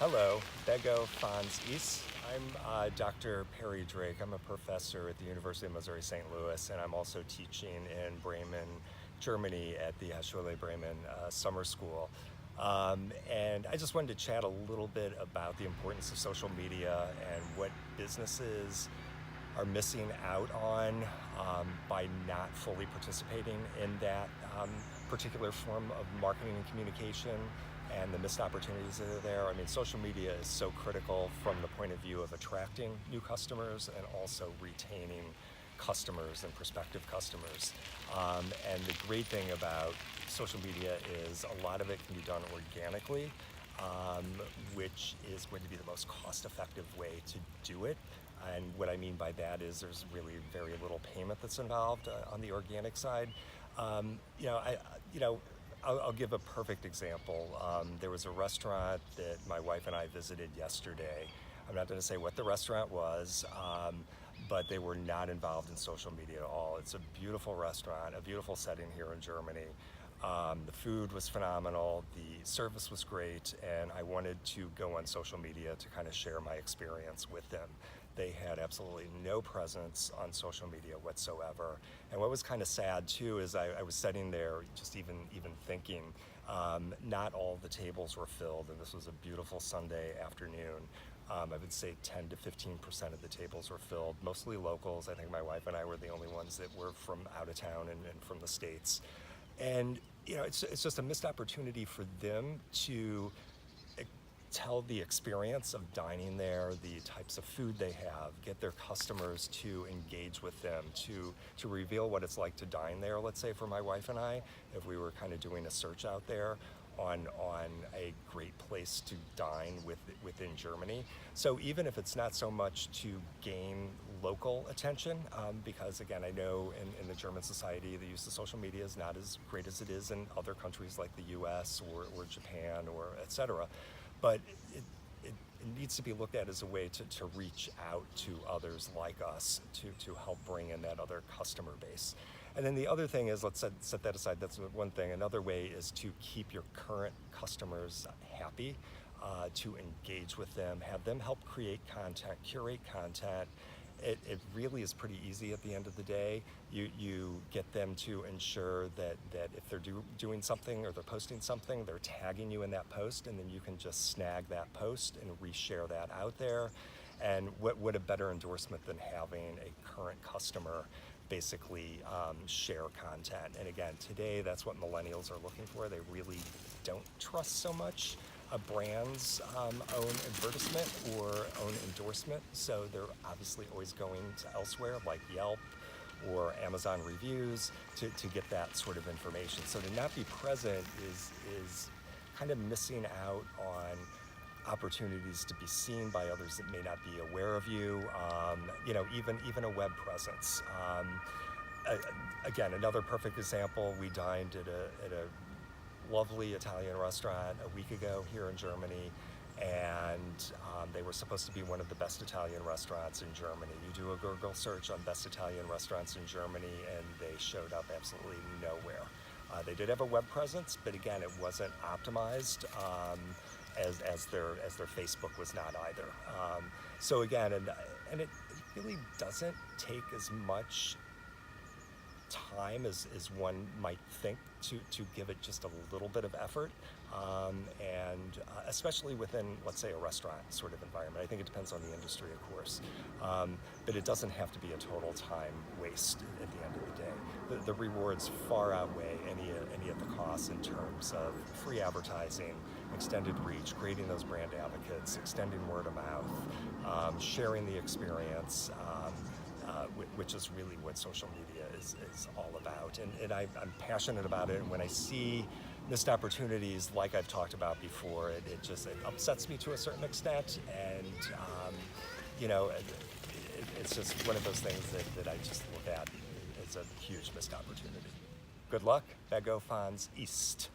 Hello, Bego Fons East. I'm Dr. Perry Drake. I'm a professor at the University of Missouri St. Louis, and I'm also teaching in Bremen, Germany at the Hochschule Bremen summer school. And I just wanted to chat a little bit about the importance of social media and what businesses are missing out on by not fully participating in that particular form of marketing and communication, and the missed opportunities that are there. I mean, social media is so critical from the point of view of attracting new customers and also retaining customers and prospective customers. And the great thing about social media is a lot of it can be done organically, which is going to be the most cost-effective way to do it. And what I mean by that is there's really very little payment that's involved on the organic side. Um, you know, I, you know, I'll give a perfect example. There was a restaurant that my wife and I visited yesterday. I'm not going to say what the restaurant was, but they were not involved in social media at all. It's a beautiful restaurant, a beautiful setting here in Germany. The food was phenomenal, the service was great, and I wanted to go on social media to kind of share my experience with them. They had absolutely no presence on social media whatsoever. And what was kind of sad too is I was sitting there just even thinking, not all the tables were filled, and this was a beautiful Sunday afternoon. I would say 10 to 15% of the tables were filled, mostly locals. I think my wife and I were the only ones that were from out of town and from the States. And it's just a missed opportunity for them to tell the experience of dining there, the types of food they have, get their customers to engage with them, to reveal what it's like to dine there, let's say for my wife and I, if we were kind of doing a search out there on a great place to dine within Germany. So even if it's not so much to gain local attention, because again, I know in the German society, the use of social media is not as great as it is in other countries like the US or Japan or et cetera. But it needs to be looked at as a way to reach out to others like us to help bring in that other customer base. And then the other thing is, let's set that aside, that's one thing. Another way is to keep your current customers happy, to engage with them, have them help create content, curate content. It really is pretty easy at the end of the day. You get them to ensure that if they're doing something or they're posting something, they're tagging you in that post, and then you can just snag that post and reshare that out there. And what a better endorsement than having a current customer basically share content. And again, today that's what millennials are looking for. They really don't trust so much a brand's own advertisement or own endorsement, so they're obviously always going to elsewhere like Yelp or Amazon reviews to get that sort of information. So to not be present is kind of missing out on opportunities to be seen by others that may not be aware of you. Even a web presence. Again, another perfect example. We dined at a lovely Italian restaurant a week ago here in Germany, and they were supposed to be one of the best Italian restaurants in Germany. You do a Google search on best Italian restaurants in Germany, and they showed up absolutely nowhere. They did have a web presence, but again, it wasn't optimized, as their Facebook was not either. So again, and it really doesn't take as much time as one might think to give it just a little bit of effort, and especially within, let's say, a restaurant sort of environment. I think it depends on the industry, of course, but it doesn't have to be a total time waste at the end of the day. The rewards far outweigh any of the costs in terms of free advertising, extended reach, creating those brand advocates, extending word of mouth, sharing the experience, which is really what social media is all about. And I'm passionate about it, and when I see missed opportunities like I've talked about before, it upsets me to a certain extent, and it's just one of those things that I just look at as a huge missed opportunity. Good luck, Bego Fons East.